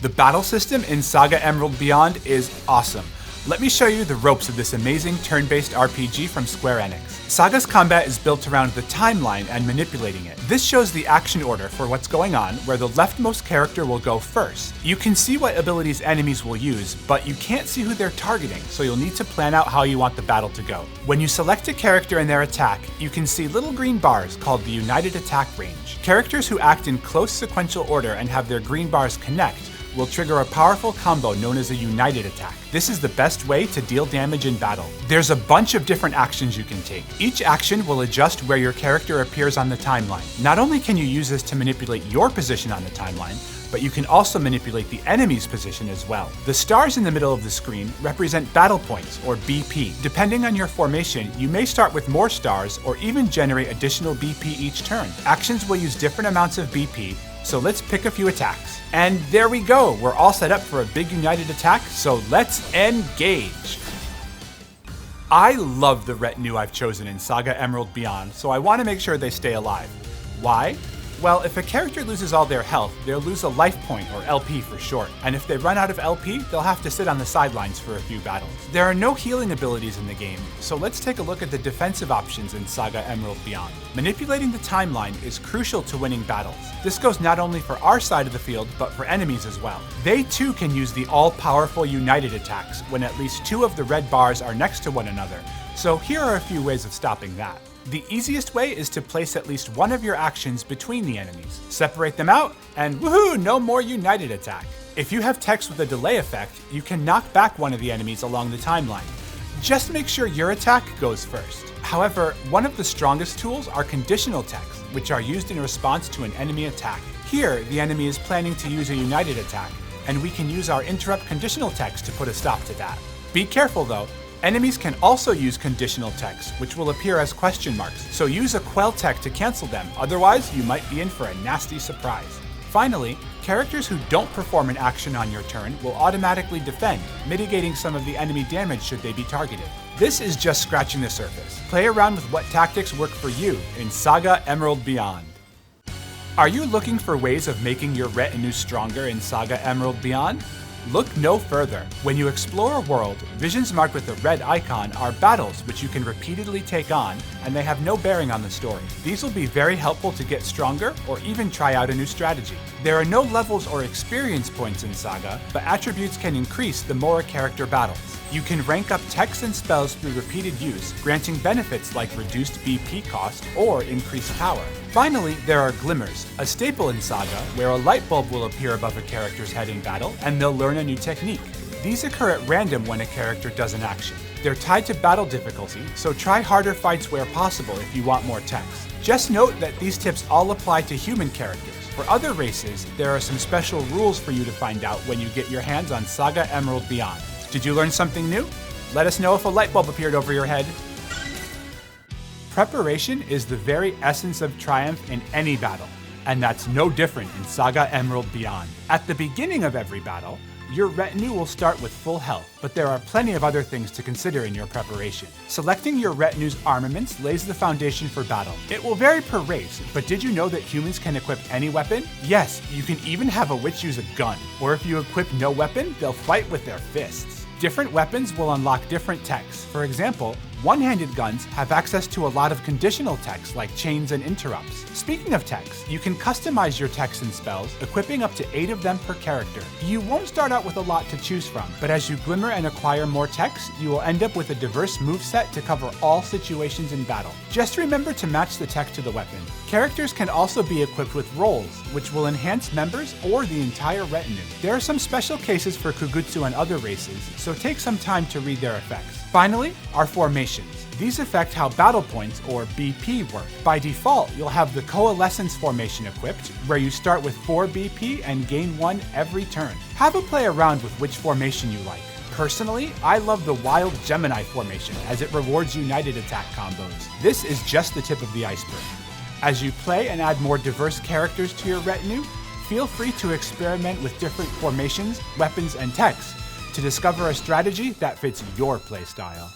The battle system in SaGa Emerald Beyond is awesome. Let me show you the ropes of this amazing turn-based RPG from Square Enix. SaGa's combat is built around the timeline and manipulating it. This shows the action order for what's going on, where the leftmost character will go first. You can see what abilities enemies will use, but you can't see who they're targeting, so you'll need to plan out how you want the battle to go. When you select a character and their attack, you can see little green bars called the United Attack Range. Characters who act in close sequential order and have their green bars connect will trigger a powerful combo known as a united attack. This is the best way to deal damage in battle. There's a bunch of different actions you can take. Each action will adjust where your character appears on the timeline. Not only can you use this to manipulate your position on the timeline, but you can also manipulate the enemy's position as well. The stars in the middle of the screen represent battle points, or BP. Depending on your formation, you may start with more stars or even generate additional BP each turn. Actions will use different amounts of BP, so let's pick a few attacks. And there we go, we're all set up for a big united attack, so let's engage. I love the retinue I've chosen in SaGa Emerald Beyond, so I want to make sure they stay alive. Why? Well, if a character loses all their health, they'll lose a life point, or LP for short. And if they run out of LP, they'll have to sit on the sidelines for a few battles. There are no healing abilities in the game, so let's take a look at the defensive options in SaGa Emerald Beyond. Manipulating the timeline is crucial to winning battles. This goes not only for our side of the field, but for enemies as well. They too can use the all-powerful united attacks when at least two of the red bars are next to one another. So here are a few ways of stopping that. The easiest way is to place at least one of your actions between the enemies. Separate them out, and woohoo, no more united attack. If you have text with a delay effect, you can knock back one of the enemies along the timeline. Just make sure your attack goes first. However, one of the strongest tools are conditional texts, which are used in response to an enemy attack. Here, the enemy is planning to use a united attack, and we can use our interrupt conditional text to put a stop to that. Be careful though. Enemies can also use conditional text, which will appear as question marks, so use a quell tech to cancel them, otherwise you might be in for a nasty surprise. Finally, characters who don't perform an action on your turn will automatically defend, mitigating some of the enemy damage should they be targeted. This is just scratching the surface. Play around with what tactics work for you in SaGa Emerald Beyond. Are you looking for ways of making your retinue stronger in SaGa Emerald Beyond? Look no further. When you explore a world, visions marked with a red icon are battles which you can repeatedly take on, and they have no bearing on the story. These will be very helpful to get stronger or even try out a new strategy. There are no levels or experience points in SaGa, but attributes can increase the more a character battles. You can rank up texts and spells through repeated use, granting benefits like reduced BP cost or increased power. Finally, there are glimmers, a staple in SaGa, where a light bulb will appear above a character's head in battle, and they'll learn a new technique. These occur at random when a character does an action. They're tied to battle difficulty, so try harder fights where possible if you want more text. Just note that these tips all apply to human characters. For other races, there are some special rules for you to find out when you get your hands on SaGa Emerald Beyond. Did you learn something new? Let us know if a light bulb appeared over your head. Preparation is the very essence of triumph in any battle, and that's no different in SaGa Emerald Beyond. At the beginning of every battle, your retinue will start with full health, but there are plenty of other things to consider in your preparation. Selecting your retinue's armaments lays the foundation for battle. It will vary per race, but did you know that humans can equip any weapon? Yes, you can even have a witch use a gun, or if you equip no weapon, they'll fight with their fists. Different weapons will unlock different techs. For example, one-handed guns have access to a lot of conditional techs like chains and interrupts. Speaking of techs, you can customize your techs and spells, equipping up to 8 of them per character. You won't start out with a lot to choose from, but as you glimmer and acquire more techs, you will end up with a diverse moveset to cover all situations in battle. Just remember to match the tech to the weapon. Characters can also be equipped with rolls, which will enhance members or the entire retinue. There are some special cases for Kugutsu and other races, so take some time to read their effects. Finally, our formations. These affect how battle points, or BP, work. By default, you'll have the Coalescence formation equipped, where you start with 4 BP and gain 1 every turn. Have a play around with which formation you like. Personally, I love the Wild Gemini formation, as it rewards united attack combos. This is just the tip of the iceberg. As you play and add more diverse characters to your retinue, feel free to experiment with different formations, weapons, and techs to discover a strategy that fits your playstyle.